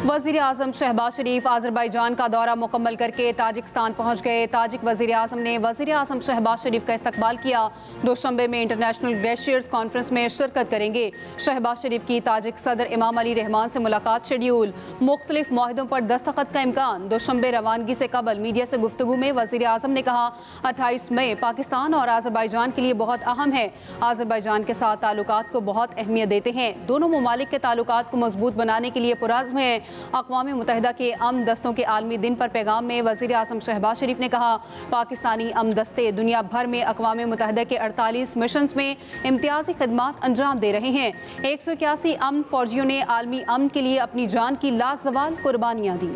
वज़ीर आज़म शहबाज शरीफ अज़रबैजान का दौरा मुकम्मल करके ताजिकिस्तान पहुँच गए। ताजिक वज़ीर आज़म ने वज़ीर आज़म शहबाज शरीफ का इस्तकबाल किया। दोशंबे में इंटरनेशनल ग्लेशियर्स कॉन्फ्रेंस में शिरकत करेंगे। शहबाज शरीफ की ताजिक सदर इमाम अली रहमान से मुलाकात शेड्यूल। मुख्तलिफ मुआहदों पर दस्तखत का इम्कान। दोशंबे रवानगी से कबल मीडिया से गुफ्तगू में वज़ीर आज़म ने कहा 28 मई पाकिस्तान और अज़रबैजान के लिए बहुत अहम है। अज़रबैजान के साथ ताल्लुकात को बहुत अहमियत देते हैं। दोनों ममालिक के ताल्लुकात को मजबूत बनाने के लिए पुरज़्म है। अक़वाम मुत्तहिदा के अमन दस्तों के आलमी दिन पर पैगाम में वज़ीर आज़म शहबाज शरीफ ने कहा पाकिस्तानी अमन दस्ते दुनिया भर में अक़वाम मुत्तहिदा के 48 मिशंस में इम्तियाज़ी खदमात अंजाम दे रहे हैं। 181 अमन फौजियों ने आलमी अमन के लिए अपनी जान की लाजवाल कुर्बानियाँ दी।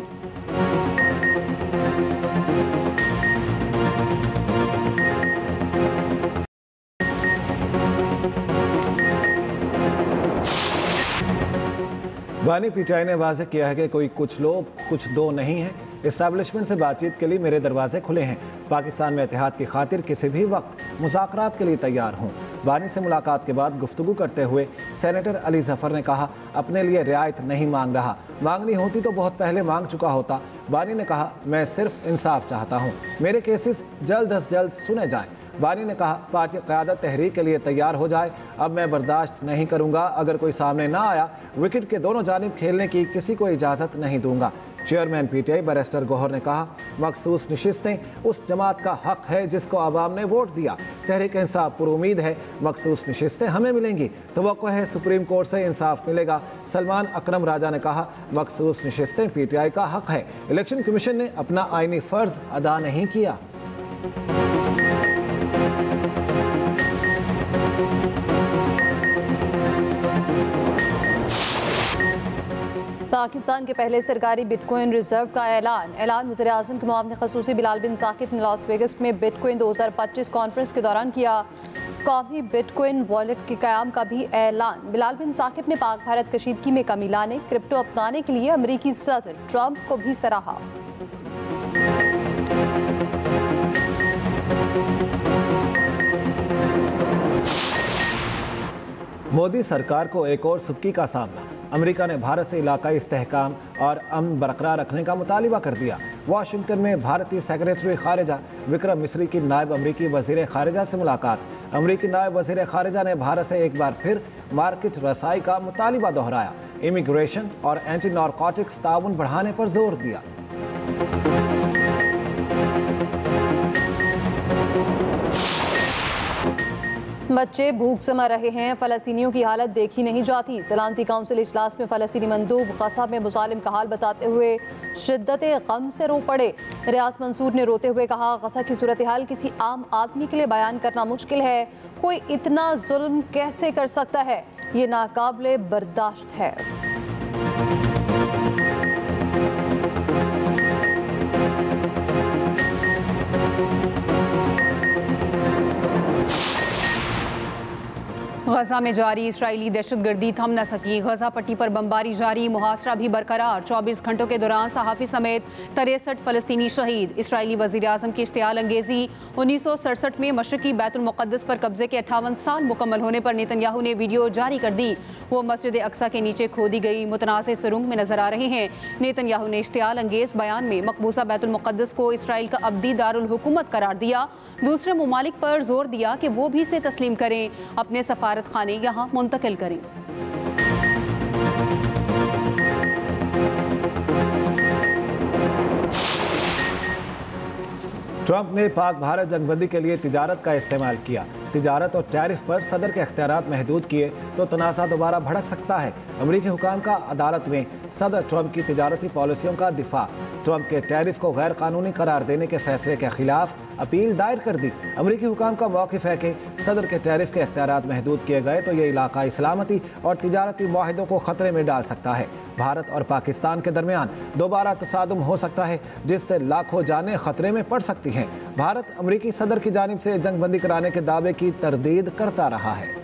बानी पीटीआई ने वाज़ेह किया है कि कोई कुछ लोग कुछ दो नहीं है। इस्टेब्लिशमेंट से बातचीत के लिए मेरे दरवाजे खुले हैं। पाकिस्तान में इत्तेहाद की खातिर किसी भी वक्त मुज़ाकरात के लिए तैयार हूँ। बानी से मुलाकात के बाद गुफ्तगू करते हुए सेनेटर अली ज़फ़र ने कहा अपने लिए रियायत नहीं मांग रहा, मांगनी होती तो बहुत पहले मांग चुका होता। बानी ने कहा मैं सिर्फ इंसाफ चाहता हूँ, मेरे केसेस जल्द अज जल्द सुने जाएँ। बानी ने कहा पार्टी क़यादत तहरीक के लिए तैयार हो जाए। अब मैं बर्दाश्त नहीं करूंगा, अगर कोई सामने ना आया विकेट के दोनों जानिब खेलने की किसी को इजाज़त नहीं दूंगा। चेयरमैन पीटीआई बैरिस्टर गौहर ने कहा मखसूस नशिस्तें उस जमात का हक है जिसको आवाम ने वोट दिया। तहरीक इंसाफ पुरुमीद है मखसूस नशिस्तें हमें मिलेंगी, तवक्को है सुप्रीम कोर्ट से इंसाफ मिलेगा। सलमान अकरम राजा ने कहा मखसूस नशिस्तें पीटीआई का हक है, इलेक्शन कमीशन ने अपना आइनी फ़र्ज अदा नहीं किया। पाकिस्तान के पहले सरकारी बिटकॉइन रिजर्व का ऐलान वज़ीर आज़म के मुआविन ख़ुसूसी बिलाल बिन साकिब ने लास वेगस में बिटकॉइन 2025 कॉन्फ्रेंस के दौरान किया। कौमी बिटकॉइन वॉलेट के क़याम का भी ऐलान। बिलाल बिन साकिब ने पाक भारत कशीदगी में कमी लाने क्रिप्टो अपनाने के लिए अमरीकी सदर ट्रंप को भी सराहा। मोदी सरकार को एक और सुक्की का सामना। अमेरिका ने भारत से इलाकाई इस्तेहकाम और अमन बरकरार रखने का मुतालिबा कर दिया। वाशिंगटन में भारतीय सेक्रेटरी खारिजा विक्रम मिस्री की नायब अमरीकी वज़ीर खारिजा से मुलाकात। अमरीकी नायब वज़ीर खारिजा ने भारत से एक बार फिर मार्केट रसाई का मुतालिबा दोहराया। इमिग्रेशन और एंटी नारकोटिक्स ताउन बढ़ाने पर जोर दिया। बच्चे भूख से मर रहे हैं, फ़लस्तीनियों की हालत देखी नहीं जाती। सलामती काउंसिल इजलास में फ़लस्तीनी मंदूब ग़ज़ा में मुज़ालिम का हाल बताते हुए शिद्दत गम से रो पड़े। रियाज मंसूर ने रोते हुए कहा ग़ज़ा की सूरत हाल किसी आम आदमी के लिए बयान करना मुश्किल है। कोई इतना जुल्म कैसे कर सकता है, ये नाकाबिले बर्दाश्त है। गजा में जारी इसराइली दहशतगर्दी थम न सकी। गजा पट्टी पर बमबारी जारी, मुहासरा भी बरकरार। 24 घंटों के दौरान सहाफ़ी समेत 63 फ़लस्तीनी शहीद। इसराइली वज़ीर आज़म की इश्तियाल अंगेज़ी। 1967 में मशरक़ी बैतुल मुक़द्दस पर कब्ज़े के 58 साल मुकम्मल होने पर नेतन्याहू ने वीडियो जारी कर दी। वो मस्जिद अक्सा के नीचे खोदी गई मुतनाज़ सुरंग में नजर आ रहे हैं। नेतन्याहू ने इश्तियाल अंगेज़ बयान में मकबूजा बैतुल मुक़द्दस को इसराइल का अब्दी दारुल हुकूमत करार दिया। दूसरे ममालिक पर जोर दिया कि वो भी इसे तस्लीम करें, अपने सफारत खाने यहाँ मुंतकिल करें। ट्रंप ने पाक भारत जंगबंदी के लिए तिजारत का इस्तेमाल किया। तिजारत और टैरिफ पर सदर के अख्तियारात महदूद किए तो तनाज़ा दोबारा भड़क सकता है। अमरीकी हुकाम का अदालत में सदर ट्रंप की तिजारती पॉलिसियों का दिफा। ट्रंप के टैरिफ को गैर कानूनी करार देने के फैसले के खिलाफ अपील दायर कर दी। अमरीकी हुकाम का मौक़िफ़ है कि सदर के टैरिफ के अख्तियारात महदूद किए गए तो ये इलाकाई सलामती और तिजारती मुआहिदों को ख़तरे में डाल सकता है। भारत और पाकिस्तान के दरमियान दोबारा तसादुम हो सकता है जिससे लाखों जानें ख़तरे में पड़ सकती हैं। भारत अमरीकी सदर की जानिब से जंगबंदी कराने के दावे की तरदीद करता रहा है।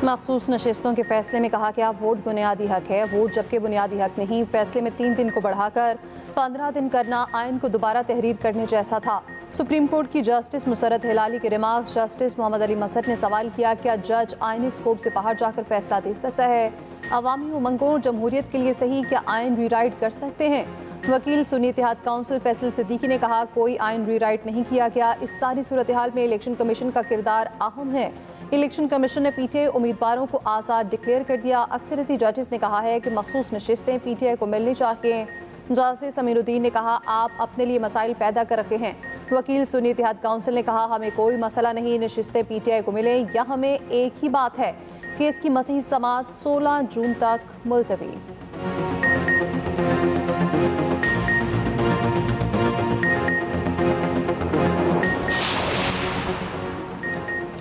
मखसूस नशिस्तों के फैसले में कहा कि आप वोट बुनियादी हक है, वोट जबकि बुनियादी हक नहीं। फैसले में 3 दिन को बढ़ाकर 15 दिन करना आइन को दोबारा तहरीर करने जैसा था। सुप्रीम कोर्ट की जस्टिस मुसरत हिलाली के रिमार्क्स जस्टिस मोहम्मद अली मसर ने सवाल किया, क्या जज आइनी स्कोप से बाहर जाकर फैसला दे सकता है? अवामी उमंगों और जमहूरियत के लिए सही क्या आइन रीराइट कर सकते हैं? वकील सुन्नी इत्तेहाद काउंसिल फैसल सिद्दीकी ने कहा, कोई आइन रीराइट नहीं किया गया। इस सारी सूरत हाल में इलेक्शन कमीशन का किरदार अहम है। इलेक्शन कमीशन ने पीटीआई उम्मीदवारों को आज़ाद डिक्लेयर कर दिया। अक्सरियती जजेस ने कहा है कि मखसूस नशिस्तें पीटीआई को मिलनी चाहिए। जस्टिस अमीरुद्दीन ने कहा, आप अपने लिए मसाइल पैदा कर रखे हैं। वकील सुन्नी इत्तेहाद काउंसिल ने कहा, हमें कोई मसला नहीं, नशिस्तें पीटीआई को मिले या हमें एक ही बात है कि इसकी मसीही समात 16 जून तक मुलतवी।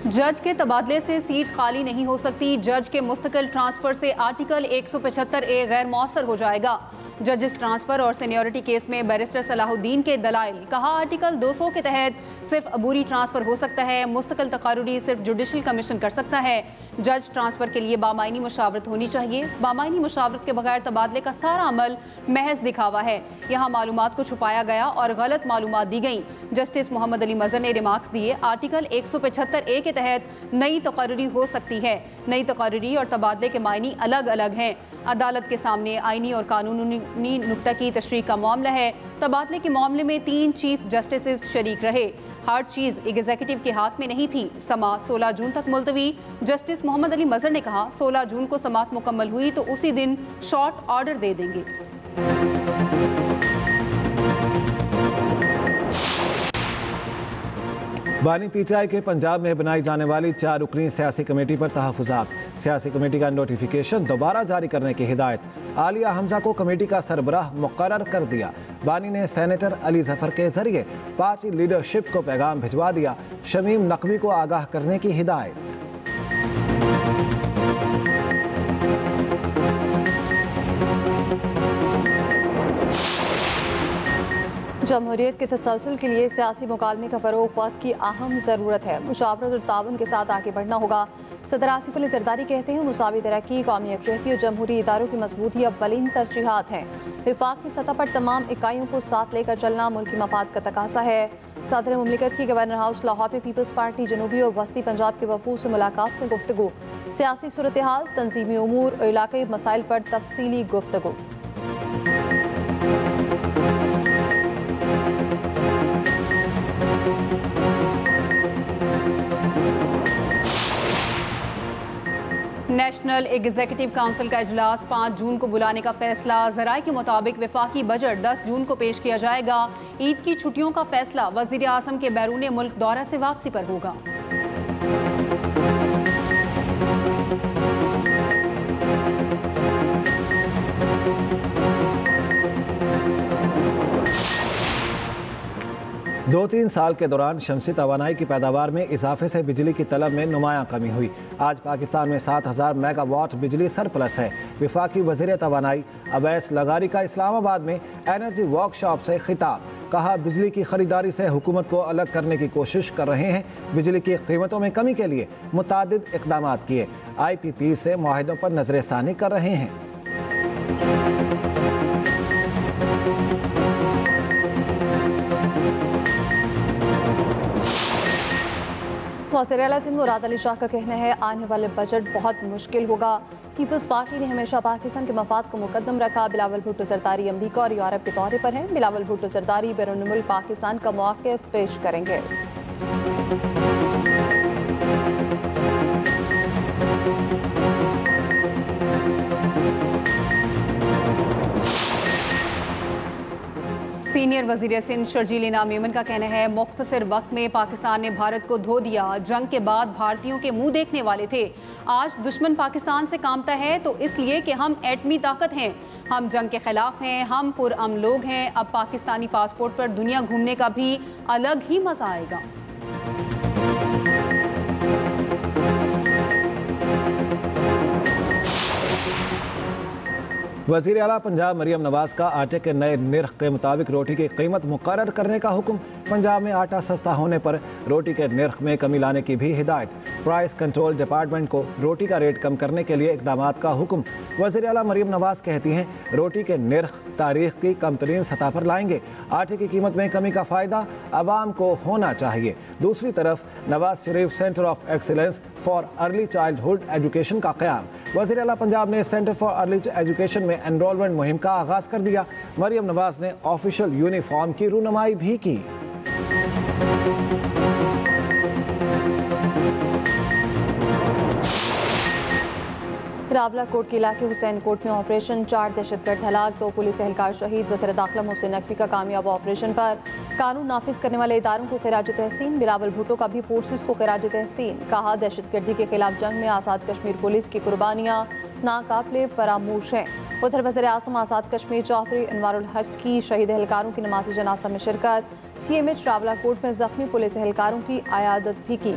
जज के तबादले से सीट खाली नहीं हो सकती। जज के मुस्तकिल ट्रांसफर से आर्टिकल 175A गैर मौसर हो जाएगा। जजेस ट्रांसफर और सीनियरिटी केस में बैरिस्टर सलाहुद्दीन के दलाइल। कहा, आर्टिकल 200 के तहत सिर्फ अबूरी ट्रांसफर हो सकता है। मुस्तकिल तकारुरी सिर्फ जुडिशल कमीशन कर सकता है। जज ट्रांसफर के लिए बामायनी मुशावरत होनी चाहिए। बामायनी मुशावरत के बगैर तबादले का सारा अमल महज दिखावा है। यहाँ मालूमात को छुपाया गया और गलत मालूमात दी गई। जस्टिस मोहम्मद अली मजर ने रिमार्क्स दिए, आर्टिकल 175A के तहत नई तकारुरी हो सकती है। नई तकारुरी और तबादले के मायनी अलग अलग हैं। अदालत के सामने आईनी और कानूनी नुक्ता की तशरीह का मामला है। तबादले के मामले में 3 चीफ जस्टिस शरीक रहे। हर चीज़ एग्जीक्यूटिव के हाथ में नहीं थी। समाअत 16 जून तक मुलतवी। जस्टिस मोहम्मद अली मजर ने कहा, 16 जून को समाअत मुकम्मल हुई तो उसी दिन शॉर्ट ऑर्डर दे देंगे। बानी पीटीआई के पंजाब में बनाई जाने वाली 4 रुकनी सियासी कमेटी पर तहफ़्फ़ुज़ात। सियासी कमेटी का नोटिफिकेशन दोबारा जारी करने की हिदायत। आलिया हमजा को कमेटी का सरबराह मुकर्रर कर दिया। बानी ने सेनेटर अली जफर के जरिए पार्टी लीडरशिप को पैगाम भिजवा दिया। शमीम नकवी को आगाह करने की हिदायत। जमहूरियत के तसलसल के लिए सियासी मुकालमे का फ़रोग़ वक्त की अहम ज़रूरत है। मुशावरत और ताउन के साथ आगे बढ़ना होगा। सदर आसिफ अली ज़रदारी कहते हैं, मुसावी तरक्की, कौमी यकजहती और जमहूरी इदारों की मजबूती अव्वलीन तरजीहात हैं। विफाक की सतह पर तमाम इकाइयों को साथ लेकर चलना मुल्की मफाद का तकाज़ा है। सदर मुमलिकत की गवर्नर हाउस लाहौर में पीपल्स पार्टी जनूबी और वस्ती पंजाब के वफूद से मुलाकात में गुफ्तगू। सियासी सूरत हाल, तंजीमी उमूर और इलाक़ाई मसाइल पर तफसीली गुफ्तगू। नेशनल एग्जीक्यूटिव काउंसिल का इजलास 5 जून को बुलाने का फैसला। ज़राए के मुताबिक वफाकी बजट 10 जून को पेश किया जाएगा। ईद की छुट्टियों का फैसला वज़ीर आज़म के बैरून मुल्क दौरा से वापसी पर होगा। दो तीन साल के दौरान शमसी तवानाई की पैदावार में इजाफे से बिजली की तलब में नुमायां कमी हुई। आज पाकिस्तान में 7000 मेगावाट बिजली सरप्लस है। वफाकी वज़ीर तवानाई अवैस लगारी का इस्लामाबाद में एनर्जी वर्कशॉप से खिताब। कहा, बिजली की खरीदारी से हुकूमत को अलग करने की कोशिश कर रहे हैं। बिजली की कीमतों में कमी के लिए मुतादिद इक़दाम किए। IPP से मुआहिदों पर नजरसानी कर रहे हैं। वज़ीर आला सिंध मुराद अली शाह का कहना है, आने वाले बजट बहुत मुश्किल होगा। पीपल्स पार्टी ने हमेशा पाकिस्तान के मफाद को मुकद्दम रखा। बिलावल भुट्टो जरदारी अमरीका और यूरोप के दौरे पर हैं। बिलावल भुट्टो जरदारी बैरून मुल्क पाकिस्तान का मौक़िफ़ पेश करेंगे। सीनियर वज़ीर सिंध शर्जील इनाम मेमन का कहना है, मुख्तसर वक्त में पाकिस्तान ने भारत को धो दिया। जंग के बाद भारतीयों के मुंह देखने वाले थे। आज दुश्मन पाकिस्तान से कामता है तो इसलिए कि हम एटमी ताकत हैं। हम जंग के खिलाफ हैं। हम पुरअमन लोग हैं। अब पाकिस्तानी पासपोर्ट पर दुनिया घूमने का भी अलग ही मजा आएगा। वज़ीर आला पंजाब मरियम नवाज का आटे के नए निर्ख के मुताबिक रोटी की कीमत मुकर्रर करने का हुक्म। पंजाब में आटा सस्ता होने पर रोटी के निर्ख में कमी लाने की भी हिदायत। प्राइस कंट्रोल डिपार्टमेंट को रोटी का रेट कम करने के लिए इक़दामात का हुक्म। वज़ीर आला मरियम नवाज कहती हैं रोटी के निर्ख तारीख की कम तरीन सतह पर लाएंगे। आटे की कीमत में कमी का फ़ायदा आवाम को होना चाहिए। दूसरी तरफ Nawaz Sharif centre of excellence for early childhood education का क़याम। वज़ीर आला पंजाब ने सेंटर फॉर अर्ली एजुकेशन में एनरोलमेंट मुहिम का आगाज़ कर दिया। मरियम नवाज ने ऑफिशियल यूनिफॉर्म की रूनुमाई भी की। रावलाकोट के इलाके हुसैन कोट में ऑपरेशन 4 दहशतगर्द हलाक, 2 पुलिस एहलकार शहीद। वज़ीर दाखिला मोहसिन नकवी का कामयाब ऑपरेशन पर कानून नाफिज करने वाले इदारों को खिराज तहसीन। बिलावल भुट्टो का भी फोर्सेस को खिराज तहसीन। कहा दहशतगर्दी के खिलाफ जंग में आज़ाद कश्मीर पुलिस की कुर्बानियाँ नाकाबिले फरामोश हैं। उधर वज़ीर आज़म आज़ाद कश्मीर चौधरी अनवारुल हक की शहीद एहलकारों की नमाज़ जनाजा में शिरकत। CMH रावलाकोट में ज़ख्मी पुलिस एहलकारों की आयादत भी की।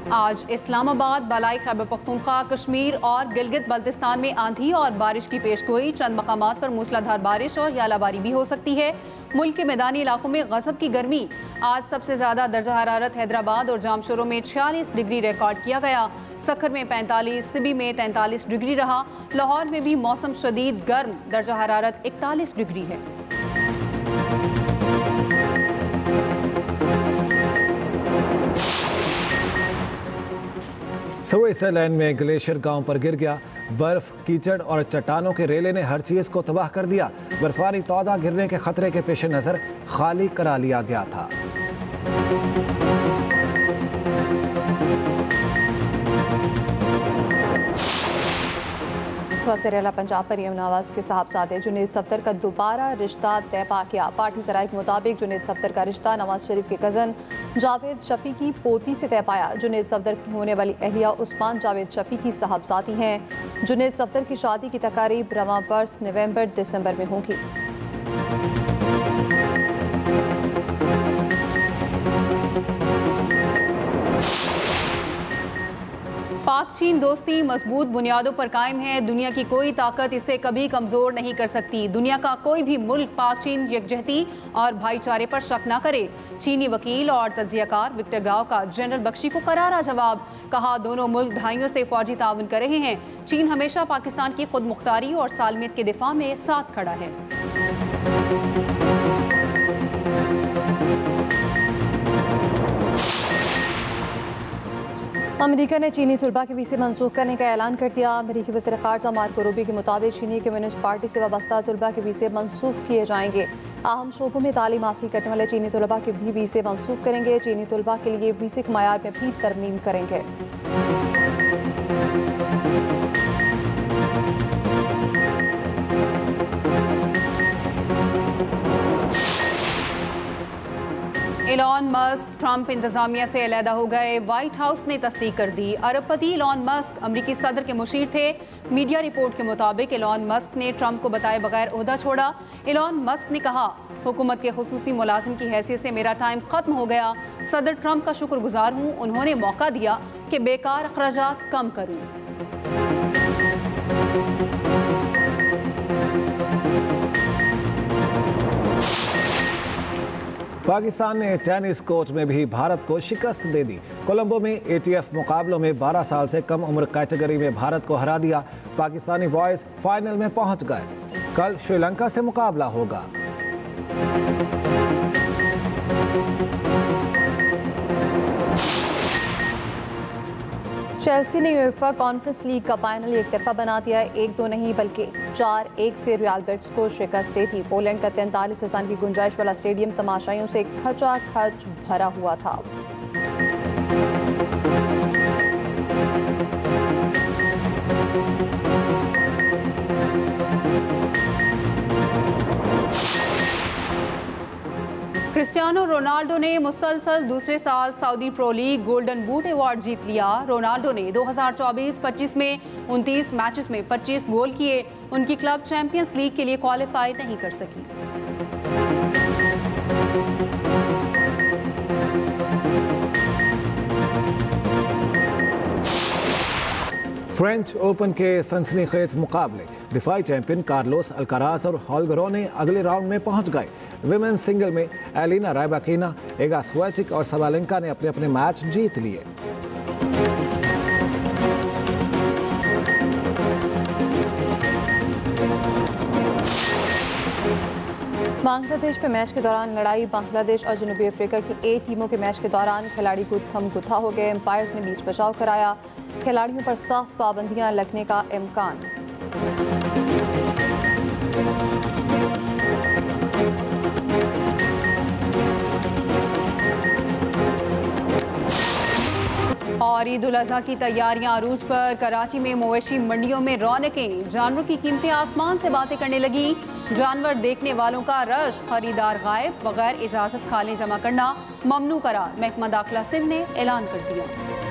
आज इस्लामाबाद, बलाई खैबर पख्तूनख्वा, कश्मीर और गिलगित बल्तिस्तान में आंधी और बारिश की पेशगोई। चंद मकामात पर मूसलाधार बारिश और यालाबारी भी हो सकती है। मुल्क के मैदानी इलाकों में गज़ब की गर्मी। आज सबसे ज़्यादा दर्जा हरारत हैदराबाद और जामशोरों में 46 डिग्री रिकॉर्ड किया गया। सखर में 45, सिबी में 43 डिग्री रहा। लाहौर में भी मौसम शदीद गर्म, दर्जा हरारत 41 डिग्री है। स्विट्जरलैंड में ग्लेशियर गांव पर गिर गया। बर्फ, कीचड़ और चट्टानों के रेले ने हर चीज़ को तबाह कर दिया। बर्फानी तौदा गिरने के खतरे के पेश नज़र खाली करा लिया गया था। वज़ीर आला पंजाब मरियम नवाज के साहबजादे जुनैद सफ्दर का दोबारा रिश्ता तय पा गया। पार्टी सराय के मुताबिक जुनैद सफ्दर का रिश्ता नवाज शरीफ के कज़न जावेद शफी की पोती से तय पाया। जुनैद सफ्दर की होने वाली अहलिया उस्मान जावेद शफी की साहबजादी हैं। जुनैद सफ्दर की शादी की तकारीब रवां बरस नवंबर-दिसंबर में होगी। पाक चीन दोस्ती मजबूत बुनियादों पर कायम है। दुनिया की कोई ताकत इसे कभी कमज़ोर नहीं कर सकती। दुनिया का कोई भी मुल्क पाक चीन यकजहती और भाईचारे पर शक न करे। चीनी वकील और तज्जियाकार विक्टर गाव का जनरल बख्शी को करारा जवाब। कहा दोनों मुल्क दहाइयों से फौजी ताउन कर रहे हैं। चीन हमेशा पाकिस्तान की खुद मुख्तारी और सालमियत के दिफा में साथ खड़ा है। अमेरिका ने चीनी तलबा के वीज़े मनसूख करने का ऐलान कर दिया। अमेरिकी वज़ीर ख़ारजा मार्को रूबियो के मुताबिक चीनी कम्युनिस्ट पार्टी से वाबस्ता तलबा के वीज़े मनसूख किए जाएंगे। अहम शोबों में तालीम हासिल करने वाले चीनी तलबा के भी वीज़े मनसूख करेंगे। चीनी तलबा के लिए वीज़े के मयार में भी तरमीम करेंगे। एलॉन मस्क ट्रंप इंतजामिया से अलहदा हो गए। व्हाइट हाउस ने तस्दीक कर दी। अरबपति एलॉन मस्क अमरीकी सदर के मुशीर थे। मीडिया रिपोर्ट के मुताबिक एलॉन मस्क ने ट्रंप को बताए बगैर ओहदा छोड़ा। एलॉन मस्क ने कहा हुकूमत के खुसूसी मुलाजिम की हैसियत से मेरा टाइम खत्म हो गया। सदर ट्रंप का शुक्रगुजार हूँ, उन्होंने मौका दिया कि बेकार अखराजात कम करूँ। पाकिस्तान ने टेनिस कोर्ट में भी भारत को शिकस्त दे दी। कोलंबो में ATF मुकाबलों में 12 साल से कम उम्र कैटेगरी में भारत को हरा दिया। पाकिस्तानी बॉयज फाइनल में पहुंच गए। कल श्रीलंका से मुकाबला होगा। चेल्सी ने यूएफा कॉन्फ्रेंस लीग का फाइनल एक तरफा बना दिया। 1-2 नहीं बल्कि 4-1 से रियल बेटिस को शिकस्त दे दी। पोलैंड का 43,000 की गुंजाइश वाला स्टेडियम तमाशाइयों से खचाखच भरा हुआ था। क्रिस्टियानो रोनाल्डो ने मुसलसल दूसरे साल Saudi Pro League Golden Boot award जीत लिया। रोनाल्डो ने 2024-25 में 29 मैचेस में 25 गोल किए। उनकी क्लब चैंपियंस लीग के लिए क्वालिफाई नहीं कर सकी। फ्रेंच ओपन के सनसनीखेज मुकाबले दिफाई चैंपियन कार्लोस अल्काराज और हॉलगरो ने अगले राउंड में पहुंच गए। विमेन सिंगल में एलिना रायबाकिना, एगा स्वियाटेक और सबालेंका ने अपने अपने मैच जीत लिए। बांग्लादेश में मैच के दौरान लड़ाई। बांग्लादेश और जनूबी अफ्रीका की ए टीमों के मैच के दौरान खिलाड़ी गुत्थम-गुत्था हो गए। एम्पायर्स ने बीच बचाव कराया। खिलाड़ियों पर सख्त पाबंदियां लगने का इम्कान। और ईद उल अजहा की तैयारियां अरूज पर। कराची में मवेशी मंडियों में रौनकें। जानवरों की कीमतें आसमान से बातें करने लगी। जानवर देखने वालों का रश। खरीदार गायब। बगैर इजाजत खालें जमा करना ममनू करार। महकमा दाखिला सिंध ने ऐलान कर दिया।